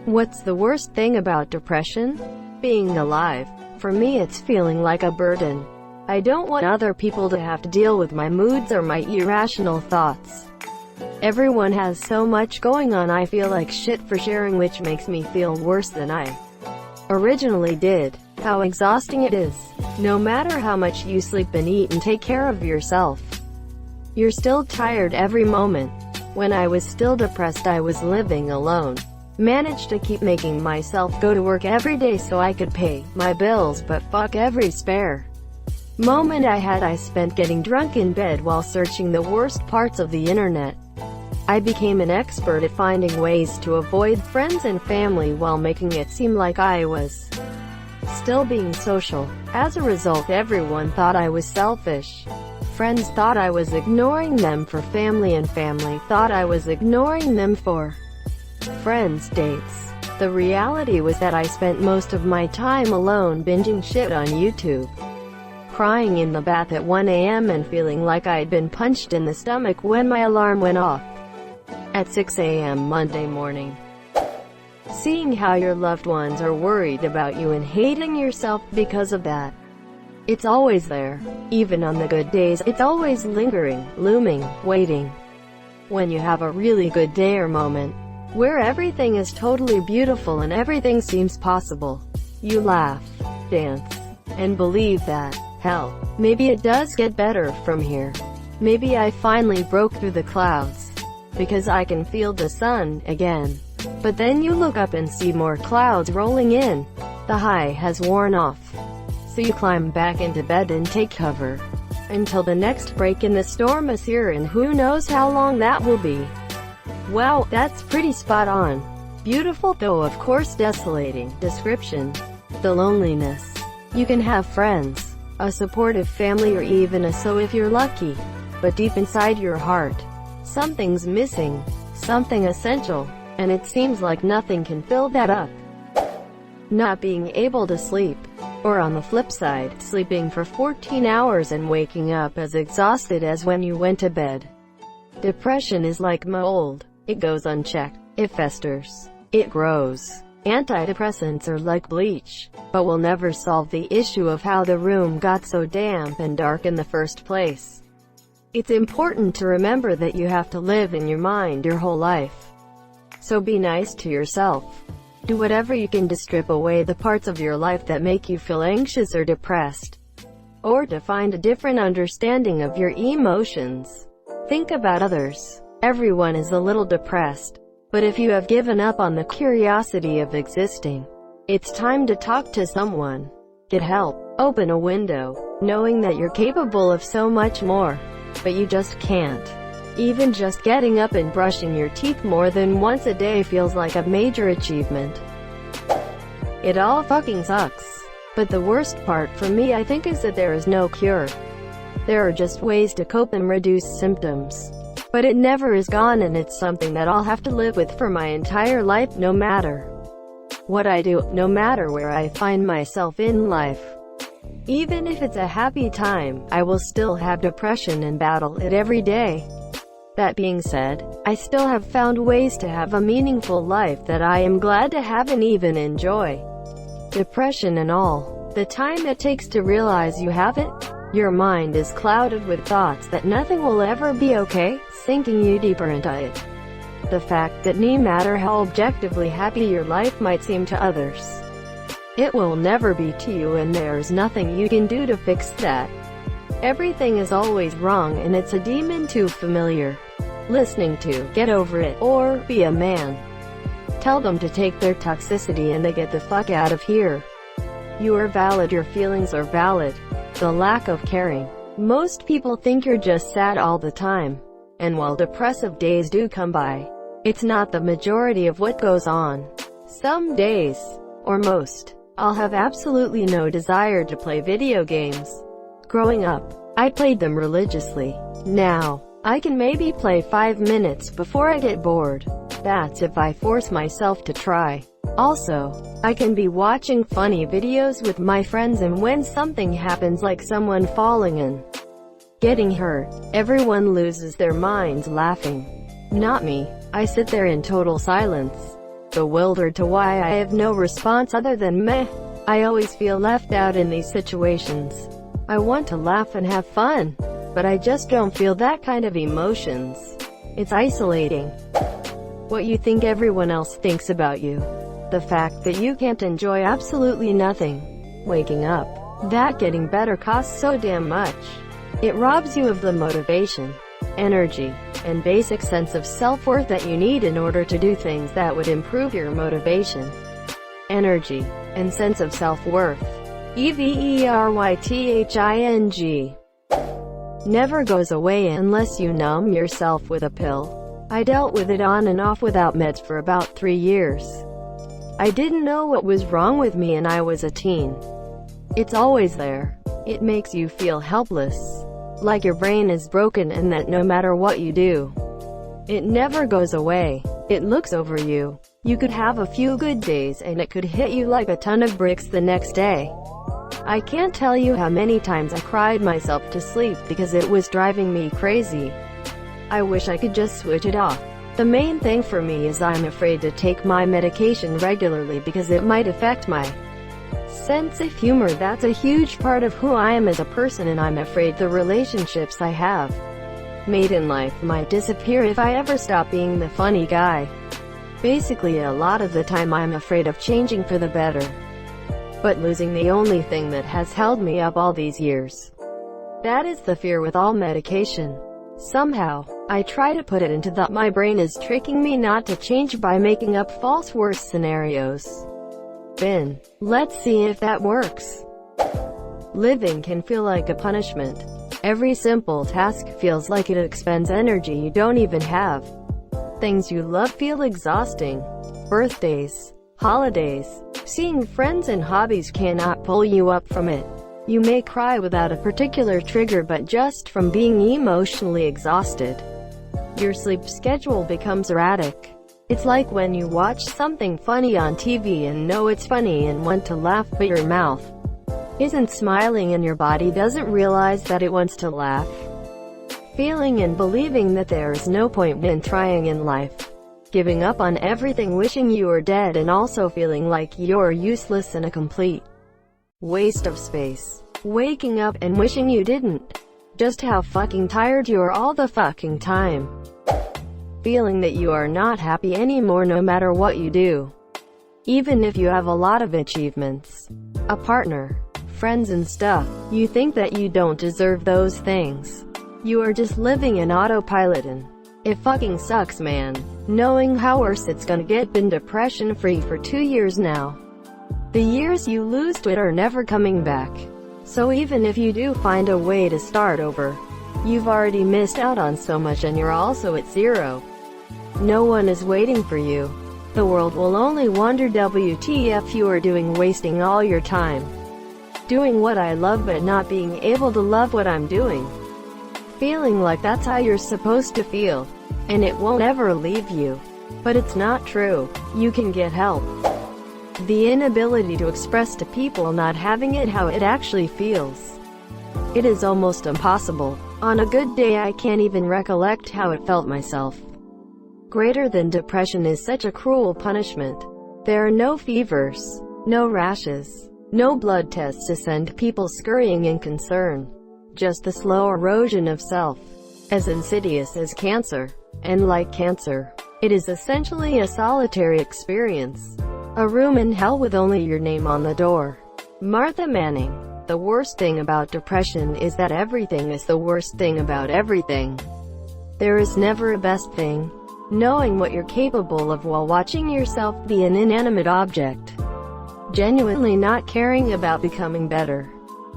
What's the worst thing about depression? Being alive. For me, it's feeling like a burden. I don't want other people to have to deal with my moods or my irrational thoughts. Everyone has so much going on. I feel like shit for sharing, which makes me feel worse than I originally did. How exhausting it is. No matter how much you sleep and eat and take care of yourself, you're still tired every moment. When I was still depressed, I was living alone. Managed to keep making myself go to work every day so I could pay my bills, but fuck every spare moment I had I spent getting drunk in bed while searching the worst parts of the internet. I became an expert at finding ways to avoid friends and family while making it seem like I was still being social. As a result, everyone thought I was selfish. Friends thought I was ignoring them for family, and family thought I was ignoring them for friends' dates. The reality was that I spent most of my time alone binging shit on YouTube, crying in the bath at 1 a.m. and feeling like I'd been punched in the stomach when my alarm went off at 6 a.m. Monday morning. Seeing how your loved ones are worried about you and hating yourself because of that. It's always there. Even on the good days, it's always lingering, looming, waiting. When you have a really good day or moment, where everything is totally beautiful and everything seems possible, you laugh, dance, and believe that, hell, maybe it does get better from here. Maybe I finally broke through the clouds, because I can feel the sun again. But then you look up and see more clouds rolling in. The high has worn off. So you climb back into bed and take cover until the next break in the storm is here, and who knows how long that will be. Wow, that's pretty spot on. Beautiful, though of course desolating. Description: the loneliness. You can have friends, a supportive family, or even a so if you're lucky. But deep inside your heart, something's missing, something essential, and it seems like nothing can fill that up. Not being able to sleep. Or on the flip side, sleeping for 14 hours and waking up as exhausted as when you went to bed. Depression is like mold. It goes unchecked. It festers. It grows. Antidepressants are like bleach, but will never solve the issue of how the room got so damp and dark in the first place. It's important to remember that you have to live in your mind your whole life. So be nice to yourself. Do whatever you can to strip away the parts of your life that make you feel anxious or depressed, or to find a different understanding of your emotions. Think about others. Everyone is a little depressed, but if you have given up on the curiosity of existing, it's time to talk to someone. Get help. Open a window, knowing that you're capable of so much more, but you just can't. Even just getting up and brushing your teeth more than once a day feels like a major achievement. It all fucking sucks. But the worst part for me, I think, is that there is no cure. There are just ways to cope and reduce symptoms. But it never is gone, and it's something that I'll have to live with for my entire life, no matter what I do, no matter where I find myself in life. Even if it's a happy time, I will still have depression and battle it every day. That being said, I still have found ways to have a meaningful life that I am glad to have and even enjoy. Depression and all, the time it takes to realize you have it, your mind is clouded with thoughts that nothing will ever be okay, sinking you deeper into it. The fact that no matter how objectively happy your life might seem to others, it will never be to you, and there's nothing you can do to fix that. Everything is always wrong, and it's a demon too familiar listening to. Get over it, or be a man. Tell them to take their toxicity and they get the fuck out of here. You are valid, your feelings are valid. The lack of caring. Most people think you're just sad all the time. And while depressive days do come by, it's not the majority of what goes on. Some days, or most, I'll have absolutely no desire to play video games. Growing up, I played them religiously. Now, I can maybe play 5 minutes before I get bored. That's if I force myself to try. Also, I can be watching funny videos with my friends, and when something happens like someone falling and getting hurt, everyone loses their minds laughing. Not me. I sit there in total silence. bewildered to why I have no response other than meh. I always feel left out in these situations. I want to laugh and have fun, but I just don't feel that kind of emotions. It's isolating. What you think everyone else thinks about you. The fact that you can't enjoy absolutely nothing. Waking up. That getting better costs so damn much. It robs you of the motivation, energy, and basic sense of self-worth that you need in order to do things that would improve your motivation, energy, and sense of self-worth. EVERYTHING never goes away unless you numb yourself with a pill. I dealt with it on and off without meds for about 3 years. I didn't know what was wrong with me and I was a teen. It's always there. It makes you feel helpless, like your brain is broken and that no matter what you do, it never goes away. It looks over you. You could have a few good days and it could hit you like a ton of bricks the next day. I can't tell you how many times I cried myself to sleep because it was driving me crazy. I wish I could just switch it off. The main thing for me is I'm afraid to take my medication regularly because it might affect my sense of humor. That's a huge part of who I am as a person, and I'm afraid the relationships I have made in life might disappear if I ever stop being the funny guy. Basically, a lot of the time I'm afraid of changing for the better, but losing the only thing that has held me up all these years. That is the fear with all medication. Somehow, I try to put it into that my brain is tricking me not to change by making up false worst scenarios. Then, let's see if that works. Living can feel like a punishment. Every simple task feels like it expends energy you don't even have. Things you love feel exhausting. Birthdays, holidays, seeing friends and hobbies cannot pull you up from it. You may cry without a particular trigger but just from being emotionally exhausted. Your sleep schedule becomes erratic. It's like when you watch something funny on TV and know it's funny and want to laugh but your mouth isn't smiling and your body doesn't realize that it wants to laugh. Feeling and believing that there is no point in trying in life. Giving up on everything, wishing you were dead, and also feeling like you're useless and a complete waste of space. Waking up and wishing you didn't. Just how fucking tired you are all the fucking time. Feeling that you are not happy anymore no matter what you do. Even if you have a lot of achievements, a partner, friends and stuff, you think that you don't deserve those things. You are just living in autopilot and it fucking sucks, man. Knowing how worse it's gonna get. Been depression free for 2 years now. The years you lose to it are never coming back. So even if you do find a way to start over, you've already missed out on so much and you're also at zero. No one is waiting for you. The world will only wonder WTF you are doing, wasting all your time doing what I love but not being able to love what I'm doing. Feeling like that's how you're supposed to feel, and it won't ever leave you. But it's not true. You can get help. The inability to express to people not having it how it actually feels. It is almost impossible. On a good day I can't even recollect how it felt myself. Greater than depression is such a cruel punishment. There are no fevers, no rashes, no blood tests to send people scurrying in concern. Just the slow erosion of self. As insidious as cancer. And like cancer, it is essentially a solitary experience. A room in hell with only your name on the door. Martha Manning. The worst thing about depression is that everything is the worst thing about everything. There is never a best thing. Knowing what you're capable of while watching yourself be an inanimate object. Genuinely not caring about becoming better.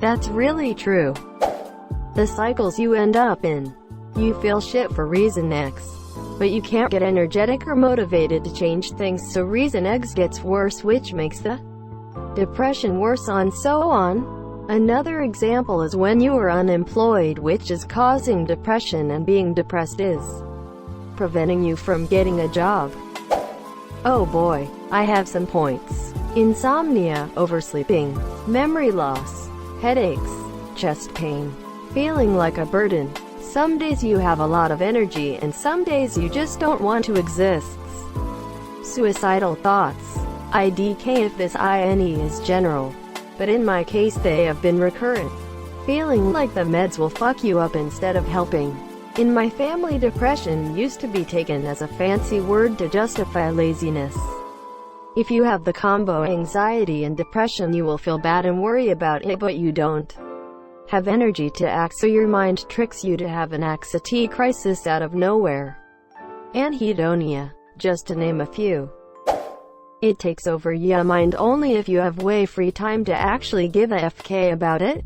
That's really true. The cycles you end up in. You feel shit for reason X, but you can't get energetic or motivated to change things, so reason X gets worse, which makes the depression worse, on so on. Another example is when you are unemployed, which is causing depression, and being depressed is preventing you from getting a job. Oh boy, I have some points. Insomnia, oversleeping, memory loss, headaches, chest pain, feeling like a burden. Some days you have a lot of energy and some days you just don't want to exist. suicidal thoughts. IDK if this INE is general, but in my case they have been recurrent. Feeling like the meds will fuck you up instead of helping. In my family, depression used to be taken as a fancy word to justify laziness. If you have the combo anxiety and depression, you will feel bad and worry about it, but you don't have energy to act, so your mind tricks you to have an anxiety crisis out of nowhere. Anhedonia, just to name a few. It takes over your mind only if you have way free time to actually give a FK about it.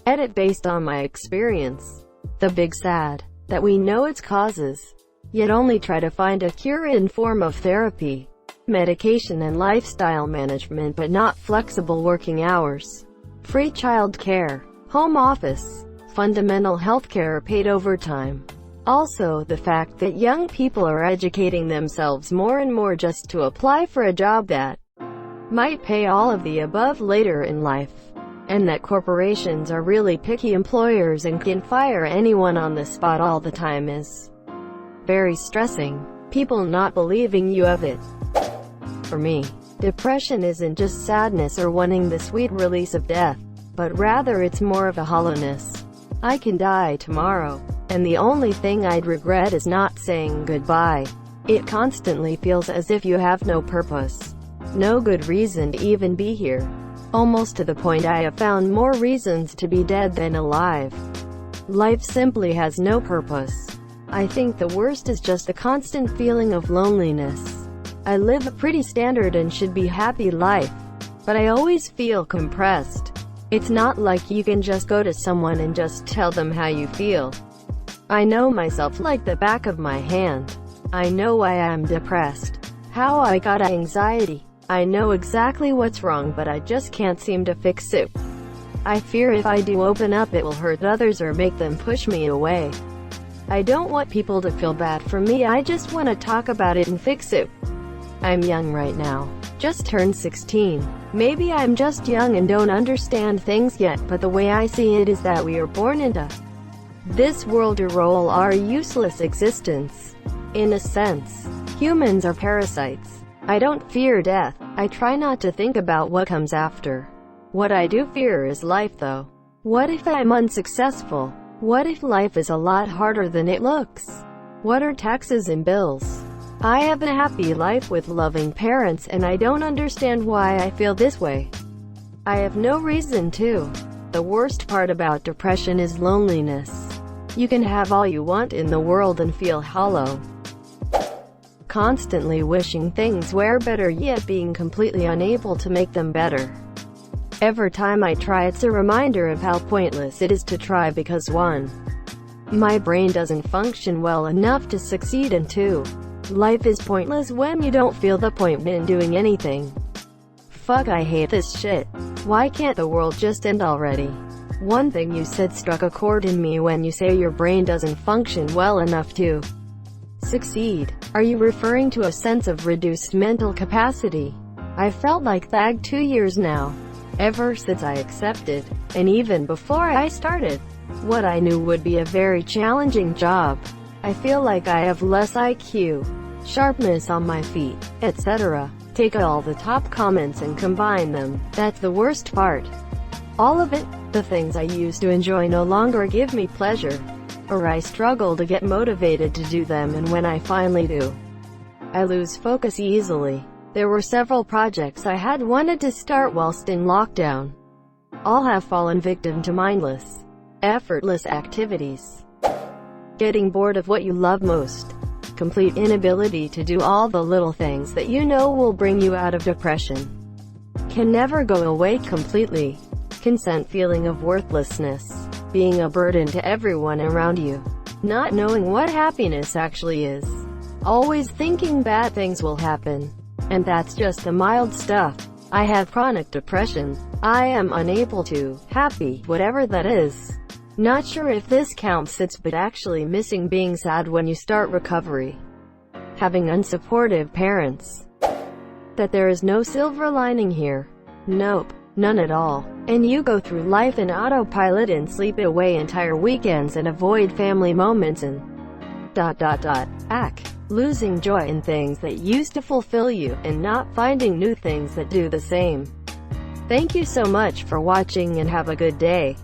Edit based on my experience. The big sad, that we know its causes, yet only try to find a cure in form of therapy, medication and lifestyle management, but not flexible working hours, free child care, home office, fundamental healthcare or paid overtime. Also, the fact that young people are educating themselves more and more just to apply for a job that might pay, all of the above later in life. And that corporations are really picky employers and can fire anyone on the spot all the time is very stressing. People not believing you have it. For me, depression isn't just sadness or wanting the sweet release of death, but rather it's more of a hollowness. I can die tomorrow, and the only thing I'd regret is not saying goodbye. It constantly feels as if you have no purpose, no good reason to even be here. Almost to the point I have found more reasons to be dead than alive. Life simply has no purpose. I think the worst is just the constant feeling of loneliness. I live a pretty standard and should be happy life, but I always feel compressed. It's not like you can just go to someone and just tell them how you feel. I know myself like the back of my hand. I know why I'm depressed, how I got anxiety. I know exactly what's wrong, but I just can't seem to fix it. I fear if I do open up it will hurt others or make them push me away. I don't want people to feel bad for me, I just want to talk about it and fix it. I'm young right now, just turned 16. Maybe I'm just young and don't understand things yet, but the way I see it is that we are born into this world to roll our useless existence. In a sense, humans are parasites. I don't fear death. I try not to think about what comes after. What I do fear is life though. What if I'm unsuccessful? What if life is a lot harder than it looks? What are taxes and bills? I have a happy life with loving parents and I don't understand why I feel this way. I have no reason to. The worst part about depression is loneliness. You can have all you want in the world and feel hollow. Constantly wishing things were better yet being completely unable to make them better. Every time I try, it's a reminder of how pointless it is to try, because 1. My brain doesn't function well enough to succeed, and 2. Life is pointless when you don't feel the point in doing anything. Fuck, I hate this shit. Why can't the world just end already? One thing you said struck a chord in me when you say your brain doesn't function well enough to succeed. Are you referring to a sense of reduced mental capacity? I've felt like that 2 years now. Ever since I accepted, and even before I started, what I knew would be a very challenging job. I feel like I have less IQ, sharpness on my feet, etc. Take all the top comments and combine them. That's the worst part. All of it. The things I used to enjoy no longer give me pleasure, or I struggle to get motivated to do them, and when I finally do, I lose focus easily. There were several projects I had wanted to start whilst in lockdown. All have fallen victim to mindless, effortless activities. Getting bored of what you love most. Complete inability to do all the little things that you know will bring you out of depression. Can never go away completely. Constant feeling of worthlessness. Being a burden to everyone around you. Not knowing what happiness actually is. Always thinking bad things will happen. And that's just the mild stuff. I have chronic depression. I am unable to happy, whatever that is. Not sure if this counts, but actually missing being sad when you start recovery. Having unsupportive parents. That there is no silver lining here. Nope, none at all. And you go through life in autopilot and sleep away entire weekends and avoid family moments and ... losing joy in things that used to fulfill you, and not finding new things that do the same. Thank you so much for watching and have a good day.